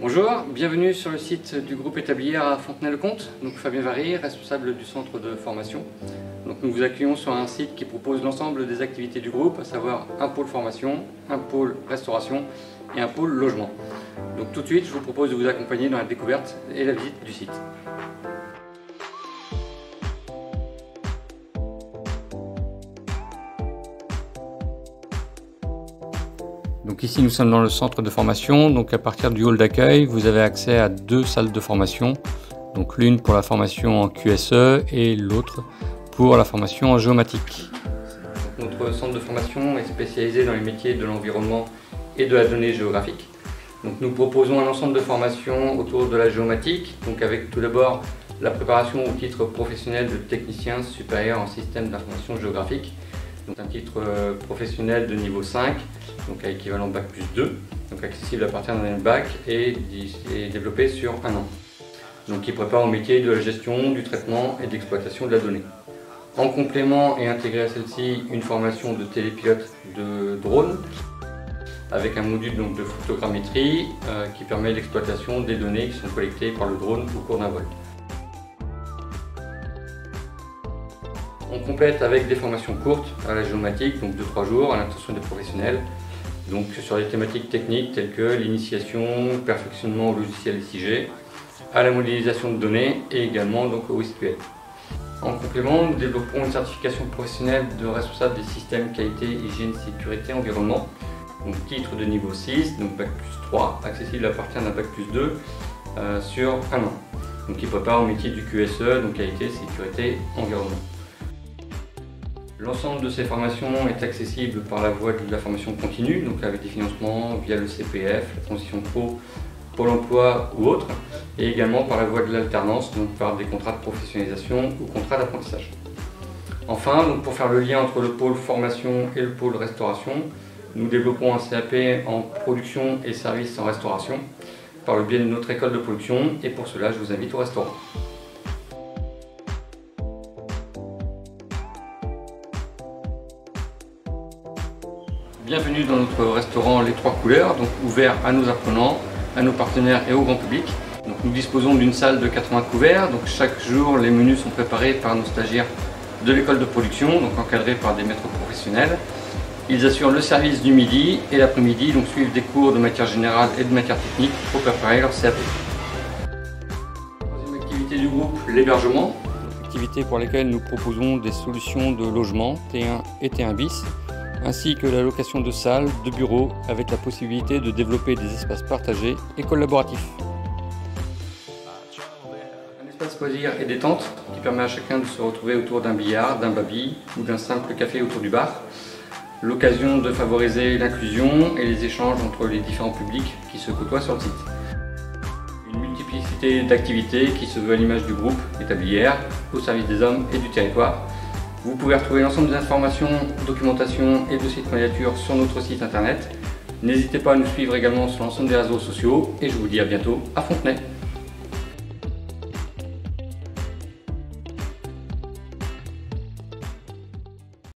Bonjour, bienvenue sur le site du groupe Établière à Fontenay-le-Comte. Donc Fabien Vary, responsable du centre de formation. Donc nous vous accueillons sur un site qui propose l'ensemble des activités du groupe, à savoir un pôle formation, un pôle restauration et un pôle logement. Donc tout de suite, je vous propose de vous accompagner dans la découverte et la visite du site. Donc ici nous sommes dans le centre de formation, donc à partir du hall d'accueil vous avez accès à deux salles de formation, donc l'une pour la formation en QSE et l'autre pour la formation en géomatique. Notre centre de formation est spécialisé dans les métiers de l'environnement et de la donnée géographique. Donc nous proposons un ensemble de formations autour de la géomatique, donc avec tout d'abord la préparation au titre professionnel de technicien supérieur en système d'information géographique. Donc un titre professionnel de niveau 5, donc à équivalent bac plus 2, donc accessible à partir d'un bac et développé sur un an. Donc qui prépare au métier de la gestion, du traitement et d'exploitation de la donnée. En complément est intégré à celle-ci une formation de télépilote de drone avec un module donc, de photogrammétrie qui permet l'exploitation des données qui sont collectées par le drone au cours d'un vol. On complète avec des formations courtes à la géomatique, donc de 3 jours à l'intention des professionnels, donc sur des thématiques techniques telles que l'initiation, perfectionnement au logiciel SIG, à la modélisation de données et également donc au SQL. En complément, nous développerons une certification professionnelle de responsable des systèmes qualité, hygiène, sécurité, environnement, donc titre de niveau 6, donc bac plus 3, accessible à partir d'un bac plus 2 sur un an, donc qui prépare au métier du QSE, donc qualité, sécurité, environnement. L'ensemble de ces formations est accessible par la voie de la formation continue, donc avec des financements via le CPF, la transition pro, Pôle emploi ou autre, et également par la voie de l'alternance, donc par des contrats de professionnalisation ou contrats d'apprentissage. Enfin, donc pour faire le lien entre le pôle formation et le pôle restauration, nous développons un CAP en production et services en restauration par le biais de notre école de production, et pour cela je vous invite au restaurant. Bienvenue dans notre restaurant Les Trois Couleurs, donc ouvert à nos apprenants, à nos partenaires et au grand public. Donc nous disposons d'une salle de 80 couverts, donc chaque jour les menus sont préparés par nos stagiaires de l'école de production, donc encadrés par des maîtres professionnels. Ils assurent le service du midi et l'après-midi, donc suivent des cours de matière générale et de matière technique pour préparer leur CAP. Troisième activité du groupe, l'hébergement. Activité pour lesquelles nous proposons des solutions de logement T1 et T1 bis, ainsi que la location de salles, de bureaux, avec la possibilité de développer des espaces partagés et collaboratifs. Un espace loisir et détente qui permet à chacun de se retrouver autour d'un billard, d'un baby ou d'un simple café autour du bar. L'occasion de favoriser l'inclusion et les échanges entre les différents publics qui se côtoient sur le site. Une multiplicité d'activités qui se veut à l'image du groupe Établière, au service des hommes et du territoire. Vous pouvez retrouver l'ensemble des informations, documentation et dossiers de candidature sur notre site internet. N'hésitez pas à nous suivre également sur l'ensemble des réseaux sociaux et je vous dis à bientôt à Fontenay.